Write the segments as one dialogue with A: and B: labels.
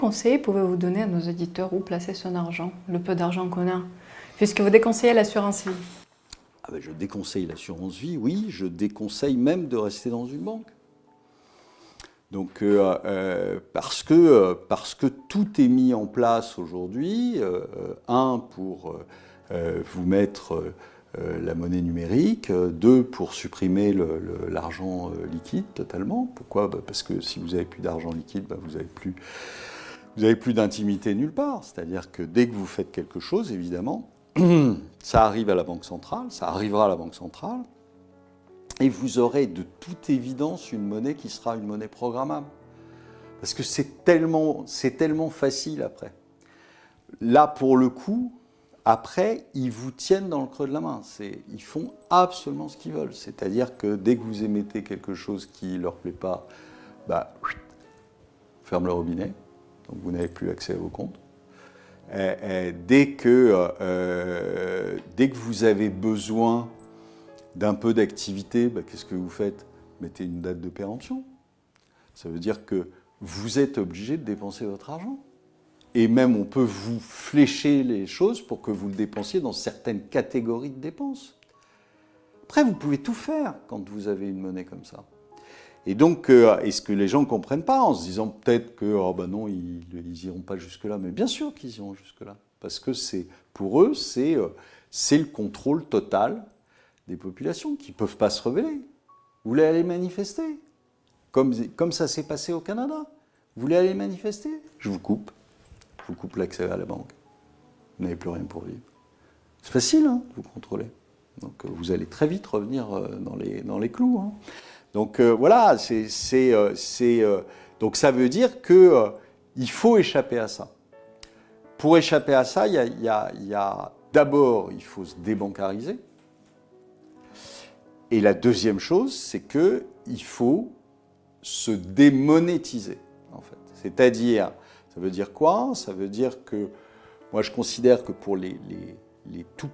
A: Conseil pouvez-vous donner à nos auditeurs où placer son argent, le peu d'argent qu'on a, puisque vous déconseillez l'assurance vie?
B: Je déconseille l'assurance vie, oui, je déconseille même de rester dans une banque. Donc, parce que tout est mis en place aujourd'hui, pour vous mettre la monnaie numérique, deux, pour supprimer l'argent liquide totalement. Pourquoi? Parce que si vous n'avez plus d'argent liquide, vous n'avez plus d'intimité nulle part. C'est-à-dire que dès que vous faites quelque chose, évidemment, ça arrive à la Banque centrale, ça arrivera à la Banque centrale, et vous aurez de toute évidence une monnaie qui sera une monnaie programmable. Parce que c'est tellement facile après. Là, pour le coup, après, ils vous tiennent dans le creux de la main. Ils font absolument ce qu'ils veulent. C'est-à-dire que dès que vous émettez quelque chose qui ne leur plaît pas, ferme le robinet, donc vous n'avez plus accès à vos comptes. Dès que vous avez besoin d'un peu d'activité, qu'est-ce que vous faites? Mettez une date de péremption. Ça veut dire que vous êtes obligé de dépenser votre argent. Et même, on peut vous flécher les choses pour que vous le dépensiez dans certaines catégories de dépenses. Après, vous pouvez tout faire quand vous avez une monnaie comme ça. Et donc, est-ce que les gens ne comprennent pas en se disant peut-être que non, ils n'iront pas jusque-là. Mais bien sûr qu'ils iront jusque-là. Parce que pour eux, c'est le contrôle total des populations qui ne peuvent pas se rebeller. Vous voulez aller manifester? Comme ça s'est passé au Canada. Vous voulez aller manifester? Je vous coupe l'accès à la banque. Vous n'avez plus rien pour vivre. C'est facile, de vous contrôler. Donc vous allez très vite revenir dans les clous. Donc voilà, donc ça veut dire qu'il faut échapper à ça. Pour échapper à ça, d'abord, il faut se débancariser. Et la deuxième chose, c'est qu'il faut se démonétiser, en fait. C'est-à-dire, ça veut dire quoi? Ça veut dire que, moi je considère que pour les toutes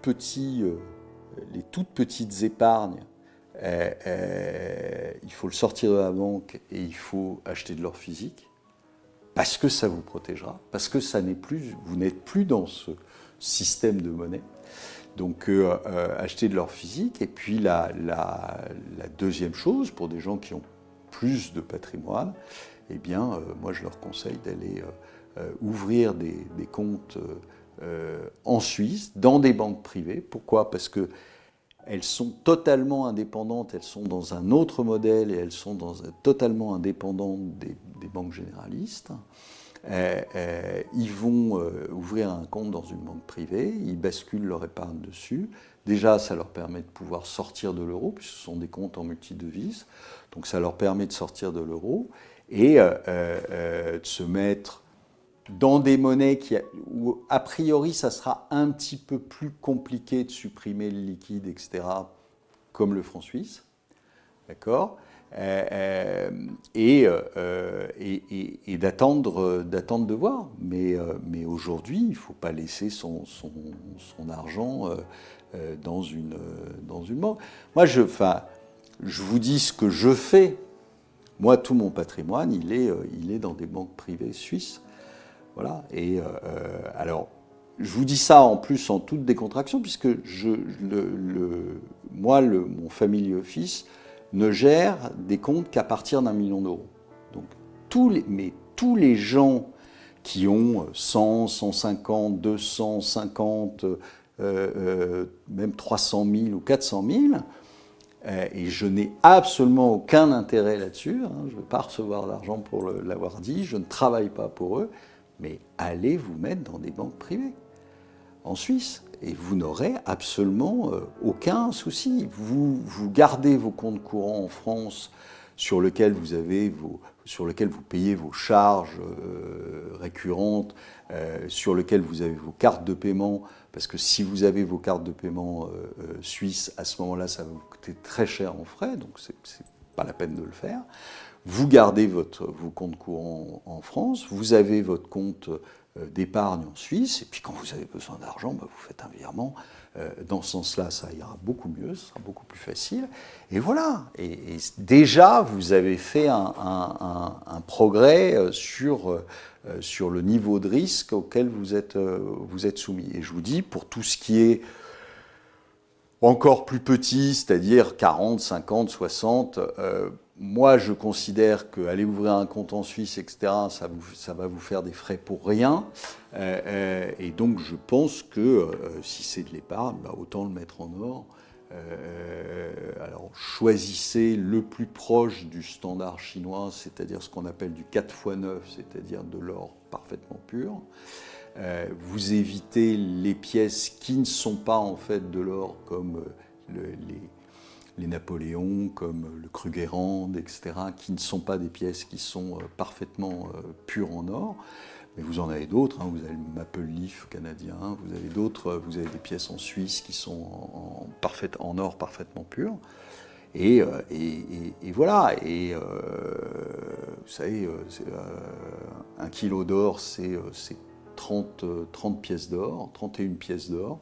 B: petites épargnes, il faut le sortir de la banque et il faut acheter de l'or physique, parce que ça vous protégera, parce que vous n'êtes plus dans ce système de monnaie. Donc acheter de l'or physique. Et puis la deuxième chose, pour des gens qui ont plus de patrimoine, moi je leur conseille d'aller ouvrir des comptes en Suisse, dans des banques privées. Pourquoi? Parce qu'elles sont totalement indépendantes, elles sont dans un autre modèle et elles sont totalement indépendantes des banques généralistes. Ils vont ouvrir un compte dans une banque privée, ils basculent leur épargne dessus. Déjà, ça leur permet de pouvoir sortir de l'euro, puisque ce sont des comptes en multidevises. Donc ça leur permet de sortir de l'euro et de se mettre dans des monnaies où, a priori, ça sera un petit peu plus compliqué de supprimer le liquide, etc., comme le franc suisse. D'accord? Et d'attendre de voir. Mais aujourd'hui, il ne faut pas laisser son argent dans une banque. Moi, je vous dis ce que je fais. Moi, tout mon patrimoine, il est dans des banques privées suisses. Voilà. Et alors, je vous dis ça en plus en toute décontraction, puisque mon family office ne gère des comptes qu'à partir d'1 million d'euros. Donc tous les gens qui ont 100, 150, 250, même 300 000 ou 400 000, et je n'ai absolument aucun intérêt là-dessus, je ne vais pas recevoir d'argent pour l'avoir dit, je ne travaille pas pour eux, mais allez vous mettre dans des banques privées en Suisse. Et vous n'aurez absolument aucun souci. Vous gardez vos comptes courants en France sur lesquels vous payez vos charges récurrentes, sur lesquels vous avez vos cartes de paiement, parce que si vous avez vos cartes de paiement suisses, à ce moment-là, ça va vous coûter très cher en frais, donc c'est pas la peine de le faire. vous gardez vos comptes courants en France, vous avez votre compte d'épargne en Suisse, et puis quand vous avez besoin d'argent, vous faites un virement. Dans ce sens-là, ça ira beaucoup mieux, ce sera beaucoup plus facile. Et voilà. Et déjà, vous avez fait un progrès sur le niveau de risque auquel vous êtes soumis. Et je vous dis, pour tout ce qui est encore plus petit, c'est-à-dire 40, 50, 60, moi je considère qu'aller ouvrir un compte en Suisse, etc., ça va vous faire des frais pour rien. Et donc je pense que si c'est de l'épargne, autant le mettre en or. Alors choisissez le plus proche du standard chinois, c'est-à-dire ce qu'on appelle du 4x9, c'est-à-dire de l'or parfaitement pur. Vous évitez les pièces qui ne sont pas en fait de l'or, comme les Napoléons, comme le Krugerrand, etc., qui ne sont pas des pièces qui sont parfaitement pures en or. Mais vous en avez d'autres, vous avez le Maple Leaf canadien, vous avez d'autres, vous avez des pièces en Suisse qui sont en or parfaitement pur. Et voilà, et vous savez, 1 kilo d'or, c'est 30 pièces d'or, 31 pièces d'or.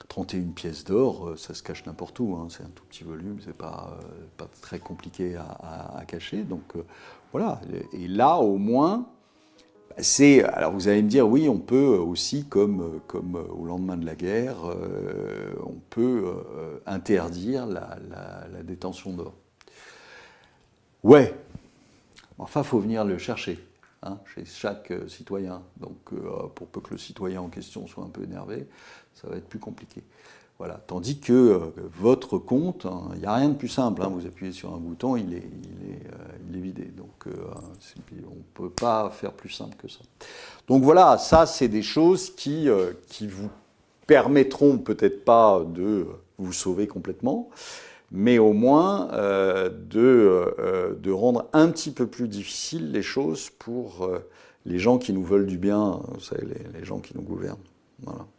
B: 31 pièces d'or, ça se cache n'importe où, c'est un tout petit volume, c'est pas très compliqué à cacher. Donc voilà, et là au moins, alors vous allez me dire, oui, on peut aussi, comme au lendemain de la guerre, on peut interdire la détention d'or. Ouais, enfin, il faut venir le chercher. Chez chaque citoyen. Donc, pour peu que le citoyen en question soit un peu énervé, ça va être plus compliqué. Voilà. Tandis que votre compte, il n'y a rien de plus simple. Vous appuyez sur un bouton, il est vidé. Donc, on ne peut pas faire plus simple que ça. Donc voilà, ça, c'est des choses qui vous permettront peut-être pas de vous sauver complètement, mais au moins de rendre un petit peu plus difficile les choses pour les gens qui nous veulent du bien, vous savez, les gens qui nous gouvernent. Voilà.